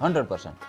100%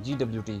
GWT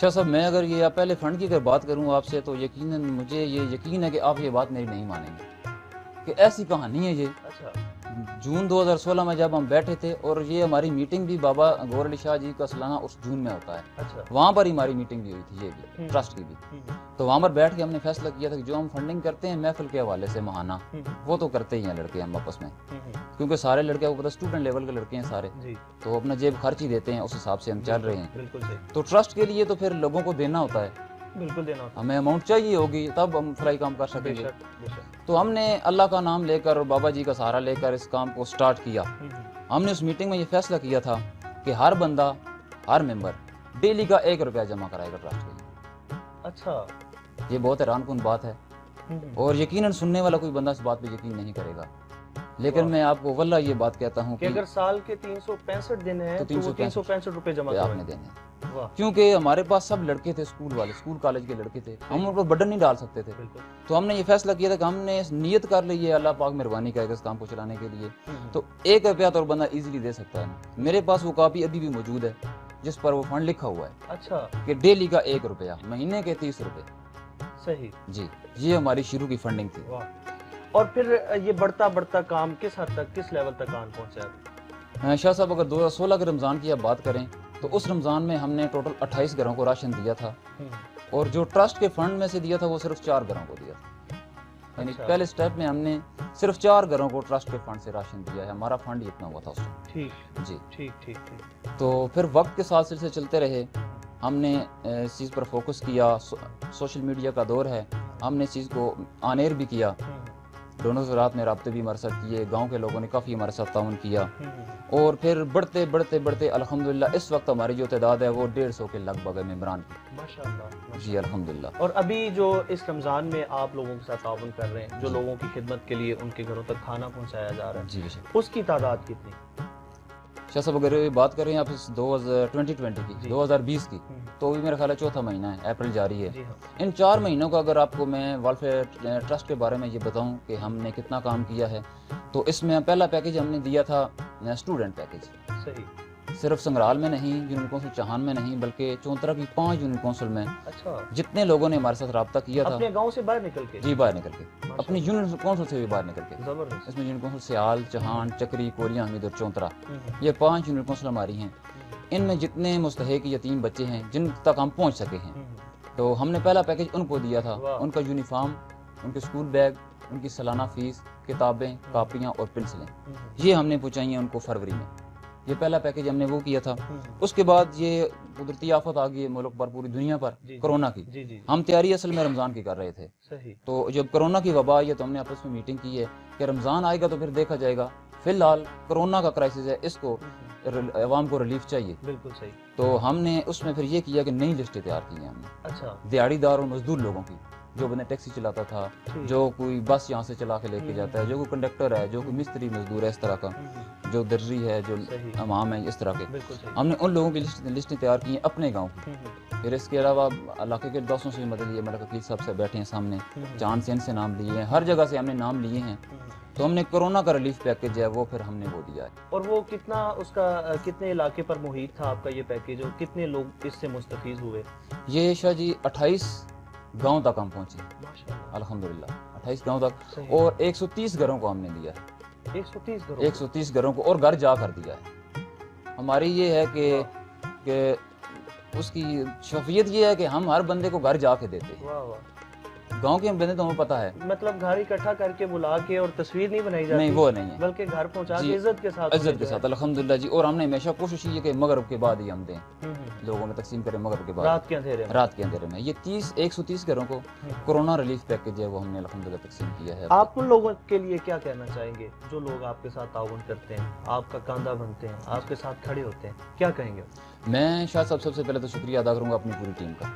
شاہ صاحب میں اگر یہ پہلے فنڈ کی اگر بات کروں آپ سے تو یقیناً مجھے یہ یقین ہے کہ آپ یہ بات میری نہیں مانیں گے کہ ایسی کہانی ہے یہ. اچھا. جون 2016 میں جب ہم بیٹھے تھے اور یہ ہماری میٹنگ بھی بابا گور علی شاہ جی کا سالانہ اس جون میں ہوتا ہے. اچھا. وہاں پر ہی ہماری میٹنگ بھی ہوئی تھی یہ بھی ٹرسٹ کی بھی. تو وہاں پر بیٹھ کے ہم نے فیصلہ کیا تھا کہ جو ہم فنڈنگ کرتے ہیں محفل کے حوالے سے ماہانہ وہ تو کرتے ہی ہیں لڑکے ہم آپس میں, کیونکہ سارے لڑکے کو پتہ اسٹوڈنٹ لیول کے لڑکے ہیں سارے, تو اپنا جیب خرچ ہی دیتے ہیں, اس حساب سے ہم چل رہے ہیں. تو ٹرسٹ کے لیے تو پھر لوگوں کو دینا ہوتا ہے, بالکل دینا ہوتا ہے, ہمیں اماؤنٹ چاہیے ہوگی تب ہم فلائی کام کر سکیں گے. تو ہم نے اللہ کا نام لے کر اور بابا جی کا سہارا لے کر اس کام کو سٹارٹ کیا. ہم نے اس میٹنگ میں یہ فیصلہ کیا تھا کہ ہر بندہ ہر ممبر ڈیلی کا 1 روپیہ جمع کرائے گا ٹرسٹ کے لیے. اچھا. یہ بہت حیران کن بات ہے اور یقیناً سننے والا کوئی بندہ اس بات پہ یقین نہیں کرے گا, لیکن میں آپ کو واللہ یہ بات کہتا ہوں کہ اگر سال کے 365 دن ہیں تو 365 روپے جمع آپ نے دینے ہیں. کیونکہ ہمارے پاس سب لڑکے تھے, اسکول والے, اسکول کالج کے لڑکے تھے, ہم ان کو برڈن نہیں ڈال سکتے تھے. تو ہم نے یہ فیصلہ کیا تھا کہ ہم نے نیت کر لی ہے, اللہ پاک مہربانی کرے گا اس کام کو چلانے کے لیے, تو 1 روپیہ تو بندہ ایزیلی دے سکتا ہے. میرے پاس وہ کاپی ابھی بھی موجود ہے جس پر وہ فنڈ لکھا ہوا ہے. اچھا. کہ ڈیلی کا 1 روپیہ, مہینے کے 30 روپے. صحیح جی, یہ ہماری شروع کی فنڈنگ تھی. اور پھر یہ بڑھتا کام کس حد تک, کس لیول تک آن پہنچا؟ شاہ صاحب اگر 2016 کے رمضان کی آپ بات کریں تو اس رمضان میں ہم نے ٹوٹل 28 گھروں کو راشن دیا تھا, اور جو ٹرسٹ کے فنڈ میں سے دیا تھا وہ صرف 4 گھروں کو دیا تھا. یعنی پہلے سٹیپ میں ہم نے صرف 4 گھروں کو ٹرسٹ کے فنڈ سے راشن دیا ہے. ہمارا فنڈ اتنا ہوا تھا اس وقت. ٹھیک جی, ٹھیک ٹھیک ٹھیک. تو پھر وقت کے ساتھ سلسلے چلتے رہے, ہم نے اس چیز پر فوکس کیا. سوشل میڈیا کا دور ہے, ہم نے اس چیز کو آن ایئر بھی کیا, دونوں رات میں رابطے بھی ہمارے ساتھ کیے, گاؤں کے لوگوں نے کافی ہمارے ساتھ تعاون کیا, اور پھر بڑھتے الحمدللہ اس وقت ہماری جو تعداد ہے وہ 150 کے لگ بھگ ہے ممبران کی. ماشاءاللہ. جی الحمدللہ. اور ابھی جو اس رمضان میں آپ لوگوں کے ساتھ تعاون کر رہے ہیں, جو لوگوں کی خدمت کے لیے ان کے گھروں تک کھانا پہنچایا جا رہا ہے, جی اس کی تعداد کتنی؟ شاہ صاحب اگر بات کریں آپ 2020 کی 2020 کی, تو بھی میرا خیال ہے 4تھا مہینہ ہے, اپریل جاری ہے. ان 4 مہینوں کا اگر آپ کو میں ویلفیئر ٹرسٹ کے بارے میں یہ بتاؤں کہ ہم نے کتنا کام کیا ہے, تو اس میں پہلا پیکیج ہم نے دیا تھا اسٹوڈنٹ پیکیج. صحیح. صرف سنگرال میں نہیں, یونین کونسل چاہان میں نہیں, بلکہ چونترا کی 5 یونین کونسل میں. اچھا. جتنے لوگوں نے ہمارے ساتھ رابطہ کیا تھا اپنے گاؤں سے باہر نکل کے. جی باہر نکل کے, اپنی یونین کونسل سے بھی باہر نکل کے. زبردست. اس میں یونین کونسل سیال, چاہان, چکری, کوریاں, حمید اور چونترا, یہ 5 یونین کونسل ہماری ہیں. ان میں جتنے مستحق یتیم بچے ہیں جن تک ہم پہنچ سکے ہیں, تو ہم نے پہلا پیکیج ان کو دیا تھا. ان کا یونیفارم, ان کے اسکول بیگ, ان کی سالانہ فیس, کتابیں, کاپیاں اور پنسلیں, یہ ہم نے پہنچائی ہیں ان کو فروری میں. یہ پہلا پیکیج ہم نے وہ کیا تھا. اس کے بعد یہ قدرتی آفت آ گئی ہے ملک پر, پوری دنیا پر, کرونا کی. ہم تیاری اصل میں رمضان کی کر رہے تھے. تو جب کرونا کی وبا آئی ہے تو ہم نے آپس میں میٹنگ کی ہے کہ رمضان آئے گا تو پھر دیکھا جائے گا. فی الحال کرونا کا کرائسس ہے, اس کو عوام کو ریلیف چاہیے. بالکل صحیح. تو ہم نے اس میں پھر یہ کیا کہ نئی لسٹیں تیار کی ہیں ہم نے. اچھا. دیہڑی دار اور مزدور لوگوں کی, جو بندے ٹیکسی چلاتا تھا, جو کوئی بس یہاں سے چلا کے لے کے جاتا ہے, جو کوئی کنڈکٹر ہے, جو کوئی مستری مزدور ہے اس طرح کا, جو درزی ہے, جو امام ہے, اس طرح کے, ہم نے ان لوگوں کی لسٹیں تیار کی ہیں اپنے گاؤں کی. پھر اس کے علاوہ علاقے کے دوستوں سے بھی مدد لی ہے. ملک وکیل صاحب سے بیٹھے ہیں سامنے, چاند سین سے نام لیے ہیں, ہر جگہ سے ہم نے نام لیے ہیں. تو ہم نے کرونا کا ریلیف پیکیج ہے وہ پھر ہم نے وہ دیا ہے. اور وہ کتنا, اس کا کتنے علاقے پر محیط تھا آپ کا یہ پیکیج, اور کتنے لوگ اس سے مستفیض ہوئے؟ یہ شاہ جی 28 گاؤں تک ہم پہنچے الحمدللہ, 28 گاؤں تک, اور 130 گھروں کو ہم نے دیا ہے. 130 گھروں کو, اور گھر جا کر دیا ہے. ہماری یہ ہے کہ اس کی شفیت یہ ہے کہ ہم ہر بندے کو گھر جا کے دیتے ہیں. گاؤں کے بندے تو ہمیں پتہ ہے, مطلب گھر اکٹھا کر کے بلا کے اور تصویر نہیں بنائی جاتی, نہیں وہ نہیں ہے, بلکہ گھر پہنچا کے عزت کے ساتھ الحمدللہ جی. اور ہم نے ہمیشہ کوشش کی ہے کہ مغرب کے بعد ہی ہم دیں, لوگوں میں تقسیم کریں مغرب کے بعد, رات کے اندھیرے میں. یہ 130 گھروں کو کورونا ریلیف پیکیج ہے وہ ہم نے الحمدللہ تقسیم کیا ہے. آپ ان لوگوں کے لیے کیا کہنا چاہیں گے جو لوگ آپ کے ساتھ تعاون کرتے ہیں, آپ کا کاندھا بنتے ہیں, آپ کے ساتھ کھڑے ہوتے ہیں, کیا کہیں گے؟ میں شاہ صاحب سب سے پہلے تو شکریہ ادا کروں گا اپنی پوری ٹیم کا.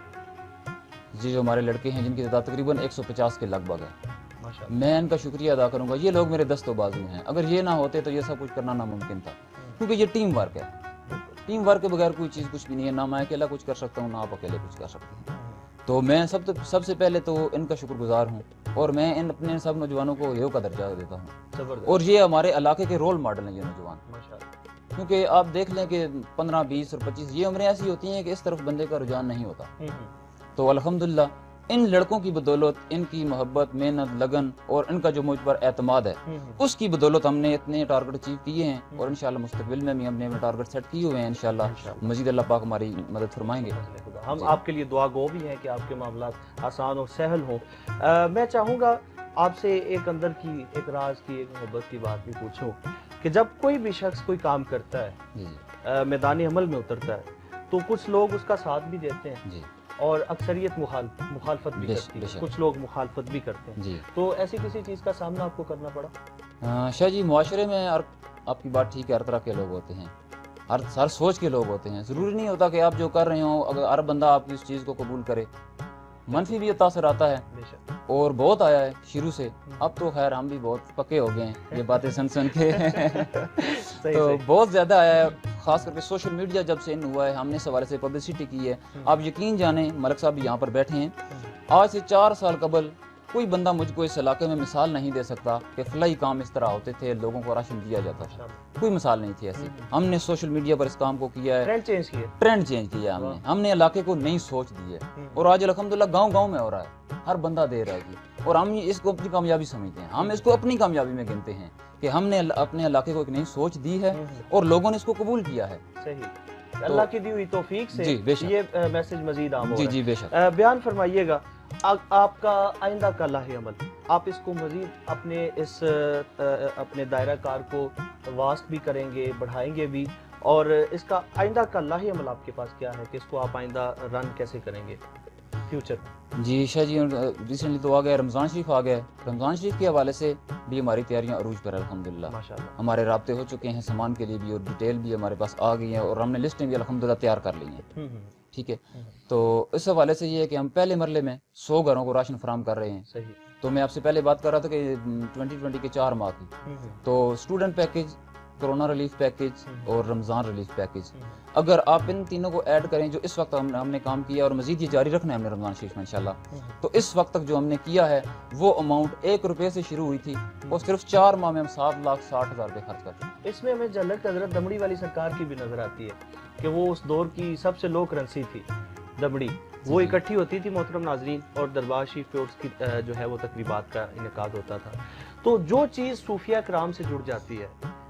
جی جو ہمارے لڑکے ہیں جن کی تعداد تقریباً 150 کے لگ بھگ ہے, میں ان کا شکریہ ادا کروں گا. یہ لوگ میرے دست و بازو ہیں, اگر یہ نہ ہوتے تو یہ سب کچھ کرنا ناممکن تھا, کیونکہ یہ ٹیم ورک ہے. ٹیم ورک کے بغیر کوئی چیز کچھ بھی نہیں ہے. نہ میں اکیلا کچھ کر سکتا ہوں, نہ آپ اکیلے کچھ کر سکتے ہیں. تو میں سب سے پہلے تو ان کا شکر گزار ہوں, اور میں ان اپنے سب نوجوانوں کو ہیرو کا درجہ دیتا ہوں. اور یہ ہمارے علاقے کے رول ماڈل ہیں یہ نوجوان. کیونکہ آپ دیکھ لیں کہ 15 20 اور 25 یہ عمریں ایسی ہوتی ہیں کہ اس طرف بندے کا رجحان نہیں ہوتا. تو الحمدللہ ان لڑکوں کی بدولت، ان کی محبت، محنت، لگن اور ان کا جو مجھ پر اعتماد ہے اس کی بدولت ہم نے اتنے ٹارگٹ اچیو کیے ہیں، اور انشاءاللہ مستقبل میں بھی ہم نے ٹارگٹ سیٹ کیے ہوئے ہیں. انشاءاللہ مزید اللہ پاک ہماری مدد فرمائیں گے. ہم آپ کے لیے دعا گو بھی ہیں کہ آپ کے معاملات آسان اور سہل ہوں. میں چاہوں گا آپ سے ایک اندر کی ایک راز کی ایک محبت کی بات بھی پوچھوں کہ جب کوئی بھی شخص کوئی کام کرتا ہے، میدان عمل میں اترتا ہے، تو کچھ لوگ اس کا ساتھ بھی دیتے ہیں اور اکثریت مخالفت بھی کرتی ہے، کچھ لوگ مخالفت بھی کرتے ہیں. تو ایسی کسی چیز کا سامنا آپ کو کرنا پڑا؟ شاہ جی معاشرے میں آپ کی بات ٹھیک ہے، ہر طرح کے لوگ ہوتے ہیں، ہر سوچ کے لوگ ہوتے ہیں. ضروری نہیں ہوتا کہ آپ جو کر رہے ہوں اگر ہر بندہ آپ کی اس چیز کو قبول کرے. منفی بھی تاثر آتا ہے اور بہت آیا ہے شروع سے. اب تو خیر ہم بھی بہت پکے ہو گئے ہیں یہ باتیں سن کے تو بہت زیادہ آیا ہے، خاص کر کے سوشل میڈیا جب سے ان ہوا ہے ہم نے اس حوالے سے پبلسٹی کی ہے. آپ یقین جانیں ملک صاحب بھی یہاں پر بیٹھے ہیں، آج سے 4 سال قبل کوئی بندہ مجھ کو اس علاقے میں مثال نہیں دے سکتا کہ فلائی کام اس طرح ہوتے تھے، لوگوں کو راشن دیا جاتا تھا. کوئی مثال نہیں تھی ایسی. ہم نے سوشل میڈیا پر اس کام کو کیا ہے، ٹرینڈ چینج کیا ہے ہم نے علاقے کو نئی سوچ دی ہے. اور آج الحمدللہ گاؤں گاؤں میں ہو رہا ہے، ہر بندہ دے رہا ہے جی. اور ہم اس کو اپنی کامیابی سمجھتے ہیں، ہم اس کو اپنی کامیابی میں گنتے ہیں کہ ہم نے اپنے علاقے کو ایک نئی سوچ دی ہے اور لوگوں نے اس کو قبول کیا ہے. صحیح، اللہ کی دی ہوئی توفیق سے یہ میسج مزید عام ہو رہا ہے. جی بے شک. بیان فرمائیے گا آپ کا آئندہ کا لاہ عمل، آپ اس کو مزید اپنے دائرہ کار کو واسط بھی کریں گے، بڑھائیں گے بھی، اور اس کا آئندہ کا لاہ عمل آپ کے پاس کیا ہے کہ اس کو آپ آئندہ رن کیسے کریں گے فیوچر؟ جی شاہ جی ریسنٹلی تو آ گیا رمضان شریف آ گیا ہے، رمضان شریف کے حوالے سے بھی ہماری تیاریاں عروج پر الحمدللہ. ہمارے رابطے ہو چکے ہیں سامان کے لیے بھی، اور ڈیٹیل بھی ہمارے پاس آ گئی ہیں، اور ہم نے لسٹیں بھی الحمدللہ تیار کر لی ہیں. ٹھیک ہے، تو اس حوالے سے یہ ہے کہ ہم پہلے مرحلے میں 100 گھروں کو راشن فراہم کر رہے ہیں. تو میں آپ سے پہلے بات کر رہا تھا کہ 2020 کے 4 ماہ کی، تو student package, corona relief package اور رمضان ریلیف پیکیج، اگر آپ ان تینوں کو ایڈ کریں جو اس وقت ہم نے کام کیا اور مزید یہ جاری رکھنا ہے ہم نے رمضان شریف میں انشاءاللہ، تو اس وقت تک جو ہم نے کیا ہے وہ اماؤنٹ 1 روپے سے شروع ہوئی تھی اور صرف 4 ماہ میں ہم 7,60,000 روپے خرچ کر چکے. اس میں ہمیں جھلک حضرت دمڑی والی سرکار کی بھی نظر آتی ہے کہ وہ اس دور کی سب سے لو کرنسی تھی دمڑی، وہ اکٹھی ہوتی تھی محترم ناظرین، اور دربار شریف پہ اس کی جو ہے وہ تقریبات کا انعقاد ہوتا تھا. تو جو چیز صوفیہ کرام سے جڑ جاتی ہے،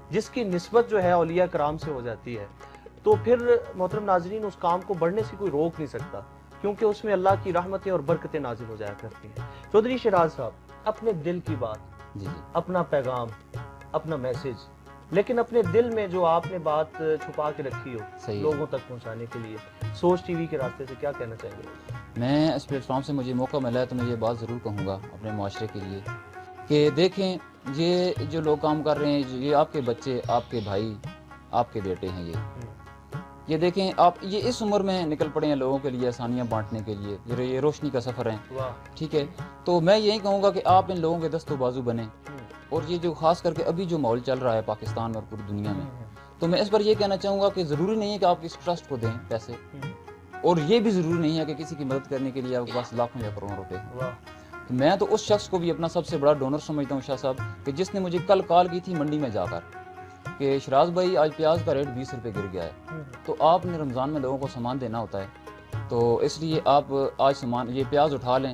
جس کی نسبت جو ہے اولیاء کرام سے ہو جاتی ہے، تو پھر محترم ناظرین اس کام کو بڑھنے سے کوئی روک نہیں سکتا، کیونکہ اس میں اللہ کی رحمتیں اور برکتیں نازل ہو جایا کرتی ہیں. چودھری شیراز صاحب، اپنے دل کی بات، اپنا پیغام، اپنا میسج، لیکن اپنے دل میں جو آپ نے بات چھپا کے رکھی ہو لوگوں تک پہنچانے کے لیے سوچ ٹی وی کے راستے سے کیا کہنا چاہیں گے؟ میں اس پلیٹ فارم سے مجھے موقع ملا ہے تو میں یہ بات ضرور کہوں گا اپنے معاشرے کے لیے کہ دیکھیں یہ جو لوگ کام کر رہے ہیں، یہ آپ کے بچے، آپ کے بھائی، آپ کے بیٹے ہیں. یہ دیکھیں آپ یہ اس عمر میں نکل پڑے ہیں لوگوں کے لیے آسانیاں بانٹنے کے لیے، یہ روشنی کا سفر ہے. ٹھیک ہے، تو میں یہی کہوں گا کہ آپ ان لوگوں کے دست و بازو بنیں. اور یہ جو خاص کر کے ابھی جو ماحول چل رہا ہے پاکستان میں اور پوری دنیا میں، تو میں اس پر یہ کہنا چاہوں گا کہ ضروری نہیں ہے کہ آپ اس ٹرسٹ کو دیں پیسے، اور یہ بھی ضروری نہیں ہے کہ کسی کی مدد کرنے کے لیے آپ کے پاس لاکھوں یا کروڑوں روپے. میں تو اس شخص کو بھی اپنا سب سے بڑا ڈونر سمجھتا ہوں شاہ صاحب، کہ جس نے مجھے کل کال کی تھی منڈی میں جا کر کہ شیراز بھائی آج پیاز کا ریٹ 20 روپے گر گیا ہے، تو آپ نے رمضان میں لوگوں کو سامان دینا ہوتا ہے، تو اس لیے آپ آج سامان یہ پیاز اٹھا لیں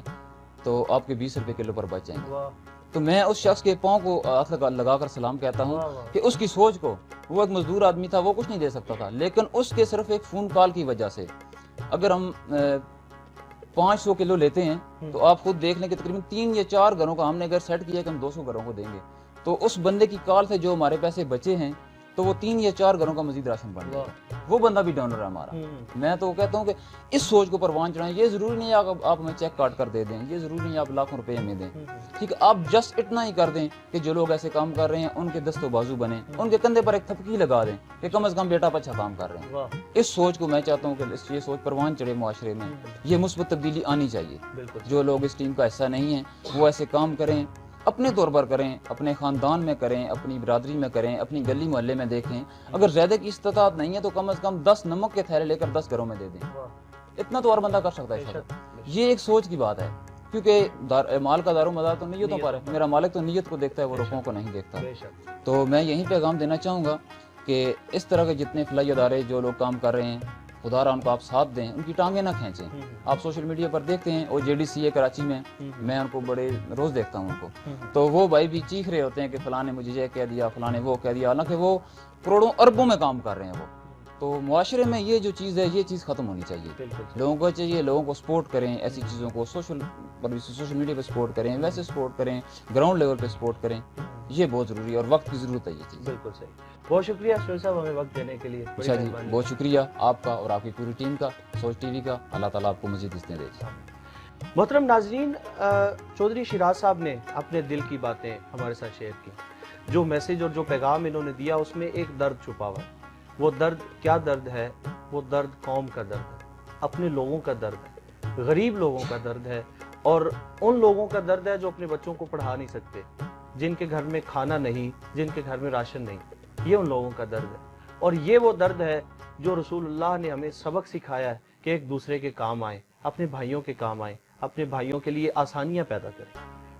تو آپ کے 20 روپے کلو پر بچ جائیں گے. تو میں اس شخص کے پاؤں کو ہاتھ لگا کر سلام کہتا ہوں کہ اس کی سوچ کو، وہ ایک مزدور آدمی تھا، وہ کچھ نہیں دے سکتا تھا، لیکن اس کے صرف ایک فون کال کی وجہ سے اگر ہم 500 کلو لیتے ہیں تو آپ خود دیکھ لیں کہ تقریباً 3 یا 4 گھروں کا ہم نے اگر سیٹ کیا کہ ہم 200 گھروں کو دیں گے، تو اس بندے کی کال سے جو ہمارے پیسے بچے ہیں تو وہ 3 یا 4 گھروں کا مزید راشن بن جائے گا. وہ بندہ بھی ڈونر ہے ہمارا. میں تو کہتا ہوں کہ اس سوچ کو پروان چڑھائیں. یہ ضروری نہیں ہے آپ ہمیں چیک کاٹ کر دے دیں، یہ ضروری نہیں ہے آپ لاکھوں روپے ہمیں دیں. ٹھیک ہے، آپ جسٹ اتنا ہی کر دیں کہ جو لوگ ایسے کام کر رہے ہیں ان کے دست و بازو بنیں، ان کے کندھے پر ایک تھپکی لگا دیں کہ کم از کم بیٹا اچھا کام کر رہے ہیں. اس سوچ کو میں چاہتا ہوں کہ یہ سوچ پروان چڑھے معاشرے میں. یہ مثبت تبدیلی آنی چاہیے. جو لوگ اس ٹیم کا حصہ نہیں ہیں وہ ایسے کام کریں، اپنے طور پر کریں، اپنے خاندان میں کریں، اپنی برادری میں کریں، اپنی گلی محلے میں دیکھیں. اگر زیادہ کی استطاعت نہیں ہے تو کم از کم 10 نمک کے تھیلے لے کر 10 گھروں میں دے دیں. اتنا تو اور بندہ کر سکتا ہے. یہ ایک سوچ کی بات ہے، کیونکہ مال کا دار و مدار تو نیتوں پر ہے. میرا مالک تو نیت کو دیکھتا ہے، وہ رقموں کو نہیں دیکھتا. تو میں یہی پیغام دینا چاہوں گا کہ اس طرح کے جتنے فلاحی ادارے جو لوگ کام کر رہے ہیں، خدا را ان کو آپ ساتھ دیں، ان کی ٹانگیں نہ کھینچیں۔ آپ سوشل میڈیا پر دیکھتے ہیں، اور JDC ہے کراچی میں، میں ان کو بڑے روز دیکھتا ہوں ان کو، تو وہ بھائی بھی چیخ رہے ہوتے ہیں کہ فلاں نے مجھے یہ کہہ دیا، فلاں نے وہ کہہ دیا، حالانکہ وہ کروڑوں اربوں میں کام کر رہے ہیں وہ۔ تو معاشرے میں یہ جو چیز ہے، یہ چیز ختم ہونی چاہیے۔ لوگوں کو چاہیے لوگوں کو سپورٹ کریں، ایسی چیزوں کو سوشل میڈیا پہ سپورٹ کریں، ویسے سپورٹ کریں، گراؤنڈ لیول پہ سپورٹ کریں، یہ بہت ضروری ہے اور وقت کی ضرورت ہے یہ چیز۔ بالکل صحیح، بہت شکریہ سہیل صاحب ہمیں وقت دینے کے لیے۔ اچھا جی، بہت شکریہ آپ کا اور آپ کی پوری ٹیم کا، سوچ TV کا۔ اللہ تعالیٰ آپ کو مزید حسنیں دے۔ محترم ناظرین، چودھری شیراز صاحب نے اپنے دل کی باتیں ہمارے ساتھ شیئر کی، جو میسج اور جو پیغام انہوں نے دیا اس میں ایک درد چھپا ہوا ہے۔ وہ درد کیا درد ہے؟ وہ درد قوم کا درد ہے، اپنے لوگوں کا درد ہے، غریب لوگوں کا درد ہے، اور ان لوگوں کا درد ہے جو اپنے بچوں کو پڑھا نہیں سکتے، جن کے گھر میں کھانا نہیں، جن کے گھر میں راشن نہیں، یہ ان لوگوں کا درد ہے۔ اور یہ وہ درد ہے جو رسول اللہ نے ہمیں سبق سکھایا ہے کہ ایک دوسرے کے کام آئیں، اپنے بھائیوں کے کام آئیں، اپنے بھائیوں کے لیے آسانیاں پیدا کریں۔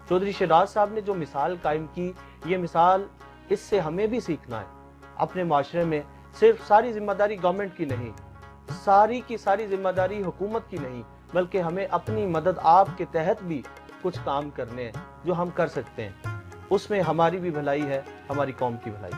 چودھری شیراز صاحب نے جو مثال قائم کی، یہ مثال اس سے ہمیں بھی سیکھنا ہے۔ اپنے معاشرے میں صرف ساری ذمہ داری گورنمنٹ کی نہیں، ساری کی ساری ذمہ داری حکومت کی نہیں، بلکہ ہمیں اپنی مدد آپ کے تحت بھی کچھ کام کرنے ہیں جو ہم کر سکتے ہیں۔ اس میں ہماری بھی بھلائی ہے، ہماری قوم کی بھلائی۔